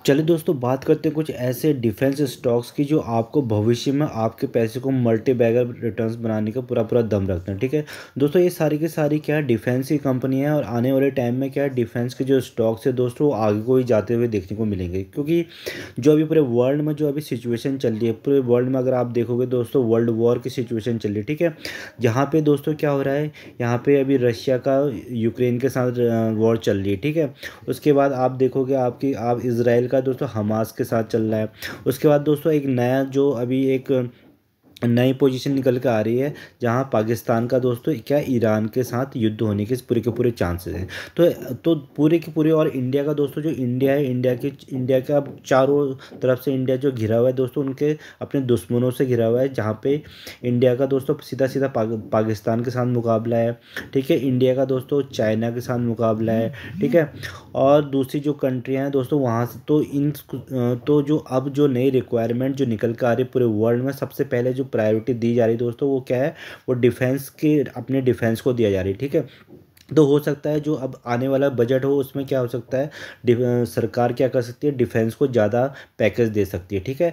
चलिए दोस्तों, बात करते हैं कुछ ऐसे डिफेंस स्टॉक्स की जो आपको भविष्य में आपके पैसे को मल्टी बैगर रिटर्न्स बनाने का पूरा पूरा दम रखते हैं। ठीक है दोस्तों, ये सारी की सारी क्या है, डिफेंस की कंपनी है और आने वाले टाइम में क्या है, डिफेंस के जो स्टॉक्स है दोस्तों वो आगे को ही जाते हुए देखने को मिलेंगे। क्योंकि जो अभी पूरे वर्ल्ड में जो अभी सिचुएशन चल रही है, पूरे वर्ल्ड में अगर आप देखोगे दोस्तों, वर्ल्ड वॉर की सिचुएशन चल रही है। ठीक है, जहाँ पे दोस्तों क्या हो रहा है, यहाँ पे अभी रशिया का यूक्रेन के साथ वॉर चल रही है। ठीक है, उसके बाद आप देखोगे आप इसराइल का दोस्तों हमास के साथ चल रहा है। उसके बाद दोस्तों एक नया जो अभी एक नई पोजीशन निकल के आ रही है, जहां पाकिस्तान का दोस्तों क्या ईरान के साथ युद्ध होने के पूरे चांसेस हैं। तो पूरे के पूरे, और इंडिया का दोस्तों जो इंडिया है, इंडिया का चारों तरफ से इंडिया जो घिरा हुआ है दोस्तों, उनके अपने दुश्मनों से घिरा हुआ है। जहाँ पे इंडिया का दोस्तों सीधा सीधा पाकिस्तान के साथ मुकाबला है। ठीक है, इंडिया का दोस्तों चाइना के साथ मुकाबला है। ठीक है, और दूसरी जो कंट्रियां हैं दोस्तों, वहाँ से तो जो अब जो नई रिक्वायरमेंट जो निकल कर आ रही है पूरे वर्ल्ड में, सबसे पहले जो प्रायोरिटी दी जा रही है दोस्तों वो क्या है, वो डिफेंस के अपने डिफेंस को दिया जा रही है। ठीक है, तो हो सकता है जो अब आने वाला बजट हो उसमें क्या हो सकता है, सरकार क्या कर सकती है, डिफेंस को ज़्यादा पैकेज दे सकती है। ठीक है,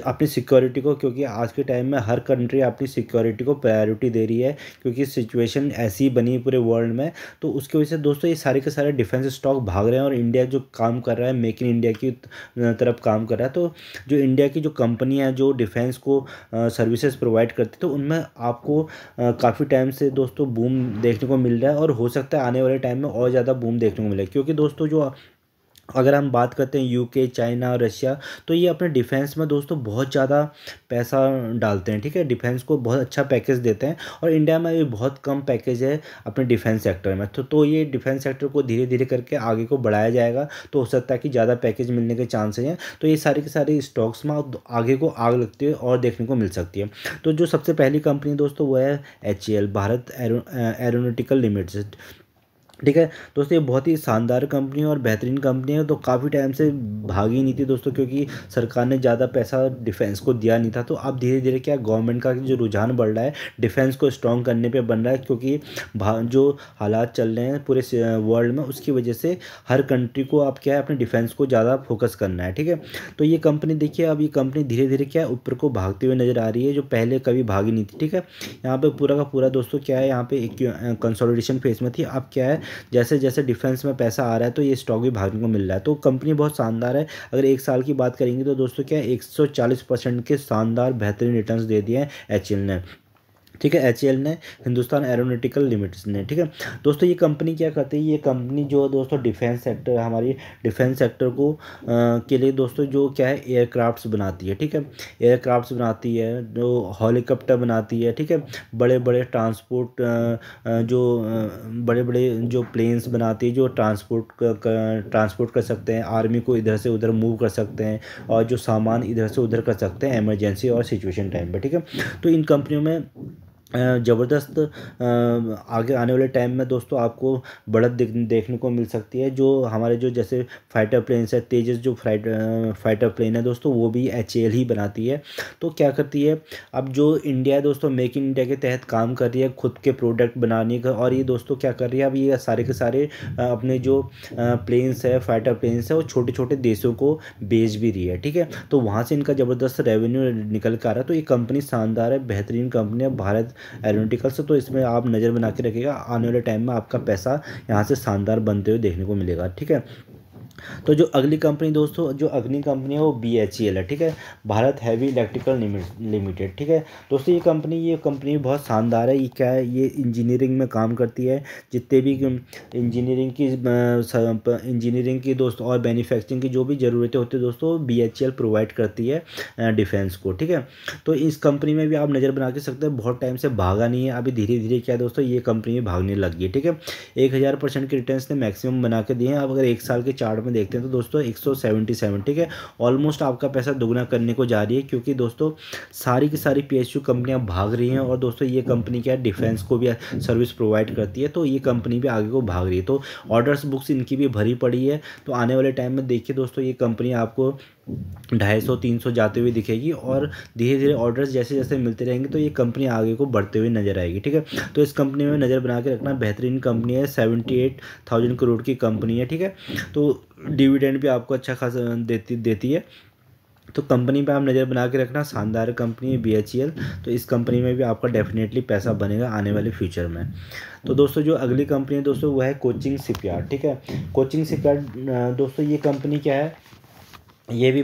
अपनी सिक्योरिटी को, क्योंकि आज के टाइम में हर कंट्री अपनी सिक्योरिटी को प्रायोरिटी दे रही है, क्योंकि सिचुएशन ऐसी बनी है पूरे वर्ल्ड में। तो उसकी वजह से दोस्तों ये सारे के सारे डिफेंस स्टॉक भाग रहे हैं, और इंडिया जो काम कर रहा है, मेक इन इंडिया की तरफ काम कर रहा है। तो जो इंडिया की जो कंपनियाँ जो डिफेंस को सर्विसेज प्रोवाइड करती, तो उनमें आपको काफ़ी टाइम से दोस्तों बूम देखने को मिल रहा है, और हो सकता है आने वाले टाइम में और ज़्यादा बूम देखने को मिले। क्योंकि दोस्तों जो अगर हम बात करते हैं यूके, चाइना और रशिया, तो ये अपने डिफेंस में दोस्तों बहुत ज़्यादा पैसा डालते हैं। ठीक है, डिफेंस को बहुत अच्छा पैकेज देते हैं, और इंडिया में ये बहुत कम पैकेज है अपने डिफेंस सेक्टर में। तो ये डिफेंस सेक्टर को धीरे धीरे करके आगे को बढ़ाया जाएगा, तो हो सकता है कि ज़्यादा पैकेज मिलने के चांसेस हैं। तो ये सारे के सारे स्टॉक्स में आगे को आग लगती है और देखने को मिल सकती है। तो जो सबसे पहली कंपनी दोस्तों वो है HAL, भारत एरोनॉटिकल लिमिटेड। ठीक है दोस्तों, ये बहुत ही शानदार कंपनी है और बेहतरीन कंपनी है। तो काफ़ी टाइम से भागी नहीं थी दोस्तों, क्योंकि सरकार ने ज़्यादा पैसा डिफेंस को दिया नहीं था। तो अब धीरे धीरे क्या गवर्नमेंट का जो रुझान बढ़ रहा है डिफेंस को स्ट्रॉन्ग करने पे बन रहा है, क्योंकि जो हालात चल रहे हैं पूरे वर्ल्ड में, उसकी वजह से हर कंट्री को अब क्या है, अपने डिफेंस को ज़्यादा फोकस करना है। ठीक है, तो ये कंपनी देखिए, अब ये कंपनी धीरे धीरे क्या है ऊपर को भागते हुए नजर आ रही है, जो पहले कभी भागी नहीं थी। ठीक है, यहाँ पे पूरा का पूरा दोस्तों क्या है, यहाँ पे एक कंसोलिडेशन फेज में थी। अब क्या है, जैसे जैसे डिफेंस में पैसा आ रहा है तो ये स्टॉक भी भागने को मिल रहा है। तो कंपनी बहुत शानदार है। अगर एक साल की बात करेंगे तो दोस्तों क्या है, 140% के शानदार बेहतरीन रिटर्न्स दे दिए हैं HAL ने। ठीक है, HAL ने, हिंदुस्तान एरोनॉटिकल लिमिटेड ने। ठीक है दोस्तों, ये कंपनी क्या करती है, ये कंपनी जो दोस्तों डिफेंस सेक्टर, हमारी डिफेंस सेक्टर को के लिए दोस्तों जो क्या है, एयरक्राफ्ट्स बनाती है। ठीक है, एयरक्राफ्ट्स बनाती है, जो हेलीकॉप्टर बनाती है। ठीक है, बड़े बड़े ट्रांसपोर्ट जो बड़े बड़े जो प्लेन्स बनाती है, जो ट्रांसपोर्ट कर सकते हैं, आर्मी को इधर से उधर मूव कर सकते हैं, और जो सामान इधर से उधर कर सकते हैं इमरजेंसी और सिचुएशन टाइम पे। ठीक है, तो इन कंपनियों में ज़बरदस्त आगे आने वाले टाइम में दोस्तों आपको बढ़त देखने को मिल सकती है। जो हमारे जो जैसे फाइटर प्लेन्स है, तेजस जो फाइटर प्लेन है दोस्तों, वो भी HAL ही बनाती है। तो क्या करती है, अब जो इंडिया है दोस्तों मेक इन इंडिया के तहत काम कर रही है खुद के प्रोडक्ट बनाने का, और ये दोस्तों क्या कर रही है, अब ये सारे के सारे अपने जो प्लेन्स है, फाइटर प्लेन्स है, वो छोटे छोटे देशों को बेच भी रही है। ठीक है, तो वहाँ से इनका ज़बरदस्त रेवेन्यू निकल कर आ रहा है। तो ये कंपनी शानदार है, बेहतरीन कंपनी है भारत एरोनॉटिकल्स। तो इसमें आप नज़र बना के रखिएगा, आने वाले टाइम में आपका पैसा यहाँ से शानदार बनते हुए देखने को मिलेगा। ठीक है, तो जो अगली कंपनी दोस्तों, जो अगली कंपनी है वो BHEL है। ठीक है, भारत हैवी इलेक्ट्रिकल लिमिटेड। ठीक है दोस्तों, ये कंपनी बहुत शानदार है। ये क्या है, ये इंजीनियरिंग में काम करती है। जितने भी इंजीनियरिंग की दोस्तों और मैन्युफैक्चरिंग की जो भी ज़रूरतें होती है दोस्तों, BHEL प्रोवाइड करती है डिफेंस को। ठीक है, तो इस कंपनी में भी आप नज़र बना के सकते हैं, बहुत टाइम से भागा नहीं है, अभी धीरे धीरे क्या है दोस्तों, ये कंपनी भी भागने लगी है। ठीक है, 1000% के रिटर्न्स ने मैक्सिमम बना के दिए हैं। अब अगर एक साल के चार्ट में देखते हैं तो दोस्तों 177। ठीक है, ऑलमोस्ट आपका पैसा दुगना करने को जा रही है, क्योंकि दोस्तों सारी की सारी PSU कंपनियां भाग रही हैं, और दोस्तों ये कंपनी क्या है, डिफेंस को भी सर्विस प्रोवाइड करती है। तो ये कंपनी भी आगे को भाग रही है। तो ऑर्डर्स बुक्स इनकी भी भरी पड़ी है। तो आने वाले टाइम में देखिए दोस्तों, ये कंपनी आपको 250-300 जाते हुए दिखेगी, और धीरे धीरे ऑर्डर्स जैसे जैसे मिलते रहेंगे तो ये कंपनी आगे को बढ़ते हुए नजर आएगी। ठीक है, तो इस कंपनी में नज़र बना के रखना, बेहतरीन कंपनी है, 78,000 करोड़ की कंपनी है। ठीक है, तो डिविडेंड भी आपको अच्छा खासा देती है। तो कंपनी पे आप नज़र बना के रखना, शानदार कंपनी है BHEL। तो इस कंपनी में भी आपका डेफिनेटली पैसा बनेगा आने वाले फ्यूचर में। तो दोस्तों जो अगली कंपनी है दोस्तों वो है कोचिंग शिपयार्ड। ठीक है, कोचिंग शिपयार्ड दोस्तों ये कंपनी क्या है, ये भी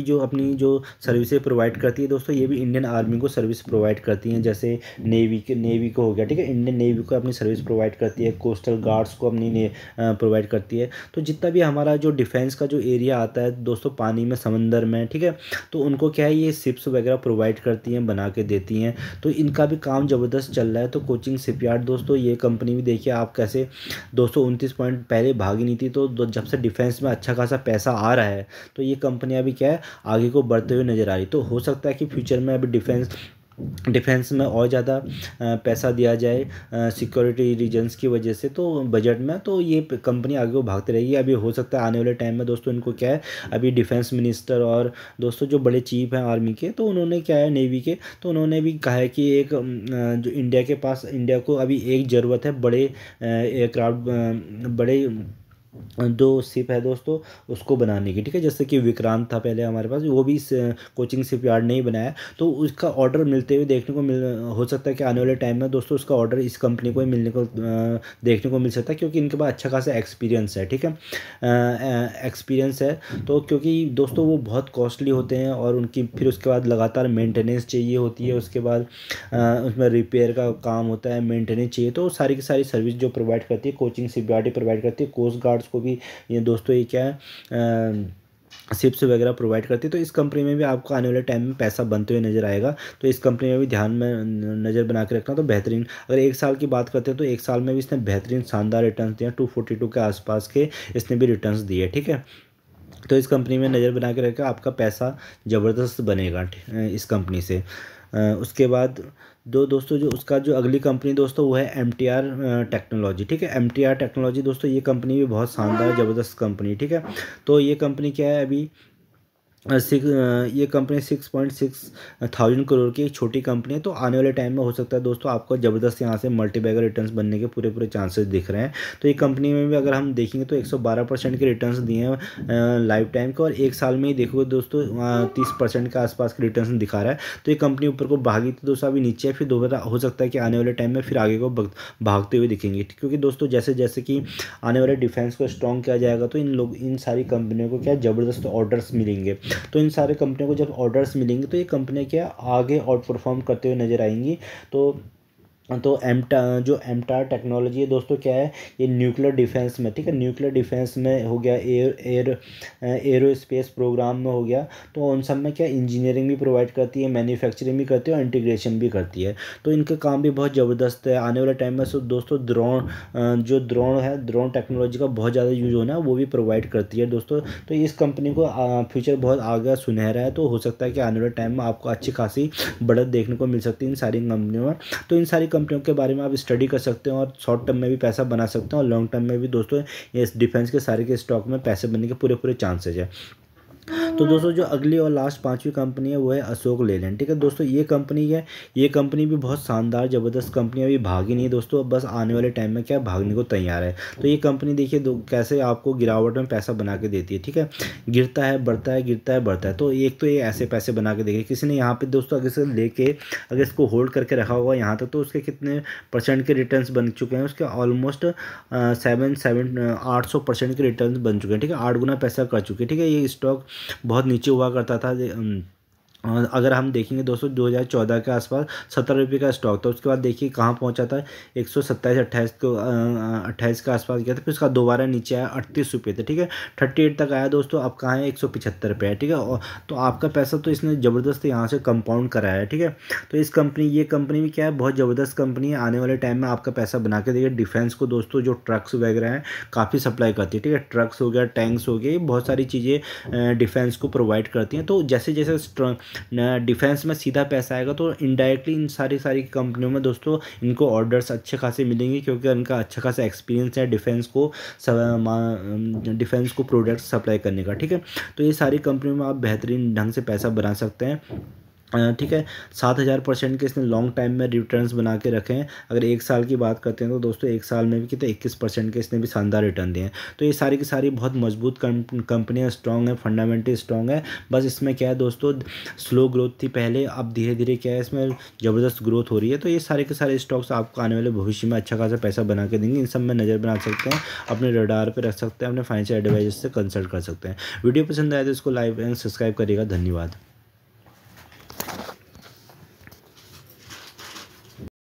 जो अपनी जो सर्विसेज प्रोवाइड करती है दोस्तों, ये भी इंडियन आर्मी को सर्विस प्रोवाइड करती हैं, जैसे नेवी को हो गया। ठीक है, इंडियन नेवी को अपनी सर्विस प्रोवाइड करती है, कोस्टल गार्ड्स को अपनी प्रोवाइड करती है। तो जितना भी हमारा जो डिफेंस का जो एरिया आता है दोस्तों, पानी में, समंदर में, ठीक है, तो उनको क्या है, ये शिप्स वगैरह प्रोवाइड करती हैं, बना के देती हैं। तो इनका भी काम ज़बरदस्त चल रहा है। तो कोचिंग शिपयार्ड दोस्तों, ये कंपनी भी देखिए आप कैसे 229 पॉइंट पहले भागी नहीं थी, तो जब से डिफेंस में अच्छा खासा पैसा आ रहा है तो ये कंपनियां भी क्या है, आगे को बढ़ते हुए नज़र आ रही। तो हो सकता है कि फ्यूचर में अभी डिफेंस में और ज़्यादा पैसा दिया जाए सिक्योरिटी रीजन्स की वजह से, तो बजट में, तो ये कंपनी आगे को भागती रहेगी। अभी हो सकता है आने वाले टाइम में दोस्तों इनको क्या है, अभी डिफेंस मिनिस्टर और दोस्तों जो बड़े चीफ हैं आर्मी के, तो उन्होंने क्या है, नेवी के, तो उन्होंने भी कहा है कि एक जो इंडिया को अभी एक ज़रूरत है, बड़े एयरक्राफ्ट, बड़े जो शिप है दोस्तों उसको बनाने की। ठीक है, जैसे कि विक्रांत था पहले हमारे पास, वो भी इस कोचिंग शिपयार्ड ने ही बनाया। तो उसका ऑर्डर मिलते हुए देखने को हो सकता है कि आने वाले टाइम में दोस्तों उसका ऑर्डर इस कंपनी को ही मिलने को देखने को मिल सकता है, क्योंकि इनके पास अच्छा खासा एक्सपीरियंस है। ठीक है, एक्सपीरियंस है, तो क्योंकि दोस्तों वो बहुत कॉस्टली होते हैं, और उनकी फिर उसके बाद लगातार मेंटेनेंस चाहिए होती है, उसके बाद उसमें रिपेयर का काम होता है, मेंटेनेंस चाहिए। तो सारी की सारी सर्विस जो प्रोवाइड करती है कोचिंग शिपयार्ड प्रोवाइड करती है। कोस्ट गार्ड्स को भी ये दोस्तों ये क्या है, शिप्स वगैरह प्रोवाइड करती है। तो इस कंपनी में भी आपको आने वाले टाइम में पैसा बनते हुए नज़र आएगा। तो इस कंपनी में भी ध्यान में नज़र बना के रखना। तो बेहतरीन, अगर एक साल की बात करते हैं तो एक साल में भी इसने बेहतरीन शानदार रिटर्न्स दिए, 242 के आसपास के इसने भी रिटर्न्स दिए। ठीक है, तो इस कंपनी में नज़र बना के रखा, आपका पैसा ज़बरदस्त बनेगा इस कंपनी से। उसके बाद दोस्तों जो उसका जो अगली कंपनी दोस्तों वो है MTR टेक्नोलॉजी। ठीक है, MTR टेक्नोलॉजी दोस्तों ये कंपनी भी बहुत शानदार ज़बरदस्त कंपनी। ठीक है, तो ये कंपनी क्या है, अभी ये कंपनी 6,600 करोड़ की एक छोटी कंपनी है। तो आने वाले टाइम में हो सकता है दोस्तों आपको ज़बरदस्त यहाँ से मल्टीबैगर रिटर्न्स बनने के पूरे चांसेस दिख रहे हैं। तो ये कंपनी में भी अगर हम देखेंगे तो 112% के रिटर्न्स दिए हैं लाइफ टाइम के, और एक साल में ही देखोगे दोस्तों 30% के आसपास के रिटर्न्स दिखा रहा है। तो ये कंपनी ऊपर को भागी थी दोस्तों, अभी नीचे है, फिर दोबारा हो सकता है कि आने वाले टाइम में फिर आगे को भागते हुए दिखेंगे, क्योंकि दोस्तों जैसे जैसे कि आने वाले डिफेंस को स्ट्रॉन्ग किया जाएगा तो इन सारी कंपनियों को क्या ज़बरदस्त ऑर्डर्स मिलेंगे। तो इन सारे कंपनियों को जब ऑर्डर्स मिलेंगे तो ये कंपनियां क्या आगे आउट परफॉर्म करते हुए नजर आएंगी। तो एमटार टेक्नोलॉजी है दोस्तों, क्या है, ये न्यूक्लियर डिफेंस में, ठीक है, न्यूक्लियर डिफेंस में हो गया, एरोस्पेस प्रोग्राम में हो गया, तो उन सब में क्या इंजीनियरिंग भी प्रोवाइड करती है, मैन्युफैक्चरिंग भी करती है और इंटीग्रेशन भी करती है। तो इनका काम भी बहुत ज़बरदस्त है। आने वाले टाइम में दोस्तों ड्रोन है, ड्रोन टेक्नोलॉजी का बहुत ज़्यादा यूज होना है, वो भी प्रोवाइड करती है दोस्तों। तो इस कंपनी को फ्यूचर बहुत आगे सुनहरा है। तो हो सकता है कि आने वाले टाइम में आपको अच्छी खासी बढ़त देखने को मिल सकती है इन सारी कंपनियों में। तो इन सारी कंपनियों के बारे में आप स्टडी कर सकते हैं, और शॉर्ट टर्म में भी पैसा बना सकते हैं, और लॉन्ग टर्म में भी दोस्तों ये डिफेंस के सारे के स्टॉक में पैसे बनने के पूरे चांसेज है। तो दोस्तों जो अगली और लास्ट पांचवी कंपनी है वो है अशोक लेलैंड। ठीक है दोस्तों, ये कंपनी भी बहुत शानदार ज़बरदस्त कंपनी है, अभी भागी नहीं है दोस्तों, बस आने वाले टाइम में क्या भागने को तैयार है। तो ये कंपनी देखिए कैसे आपको गिरावट में पैसा बना के देती है। ठीक है, गिरता है बढ़ता है, गिरता है बढ़ता है। तो एक तो ये ऐसे पैसे बना के देखिए, किसी ने यहाँ पे दोस्तों अगर इसे लेके अगर इसको होल्ड करके रखा होगा यहाँ तक, तो उसके कितने % के रिटर्न्स बन चुके हैं, उसके ऑलमोस्ट 800% के रिटर्न बन चुके हैं। ठीक है, 8 गुना पैसा कर चुके हैं। ठीक है, ये स्टॉक बहुत नीचे हुआ करता था। अगर हम देखेंगे दोस्तों 2014 के आसपास 70 रुपये का स्टॉक था, उसके बाद देखिए कहाँ पहुँचा था, 127-28 के आसपास गया था, फिर उसका दोबारा नीचे आया 38 रुपये थे। ठीक है, 38 तक आया दोस्तों, अब कहाँ है, 175 रुपये है। ठीक है, और तो आपका पैसा तो इसने ज़बरदस्त यहाँ से कंपाउंड कराया है। ठीक है, तो ये कंपनी भी क्या है, बहुत ज़बरदस्त कंपनी है, आने वाले टाइम में आपका पैसा बना के देगी। डिफेंस को दोस्तों जो ट्रक्स वगैरह हैं काफ़ी सप्लाई करती है। ठीक है, ट्रक्स हो गया, टैंक्स हो गए, बहुत सारी चीज़ें डिफेंस को प्रोवाइड करती हैं। तो जैसे जैसे डिफेंस में सीधा पैसा आएगा, तो इनडायरेक्टली इन सारी कंपनियों में दोस्तों इनको ऑर्डर्स अच्छे खासे मिलेंगे, क्योंकि उनका अच्छा खासा एक्सपीरियंस है डिफेंस को प्रोडक्ट सप्लाई करने का। ठीक है, तो ये सारी कंपनियों में आप बेहतरीन ढंग से पैसा बना सकते हैं। ठीक है, 7,000% के इसने लॉन्ग टाइम में रिटर्न्स बना के रखे हैं। अगर 1 साल की बात करते हैं तो दोस्तों 1 साल में भी कितने 21% के इसने भी शानदार रिटर्न दिए हैं। तो ये सारी की सारी बहुत मजबूत कंपनियां स्ट्रॉन्ग है, फंडामेंटली स्ट्रॉन्ग है। बस इसमें क्या है दोस्तों, स्लो ग्रोथ थी पहले, अब धीरे धीरे क्या है इसमें ज़बरदस्त ग्रोथ हो रही है। तो ये सारे के सारे स्टॉक्स आपको आने वाले भविष्य में अच्छा खासा पैसा बना के देंगे। इन सब में नज़र बना सकते हैं, अपने रडार पर रख सकते हैं, अपने फाइनेंशियल एडवाइजर से कंसल्ट कर सकते हैं। वीडियो पसंद आए तो इसको लाइक एंड सब्सक्राइब करिएगा। धन्यवाद।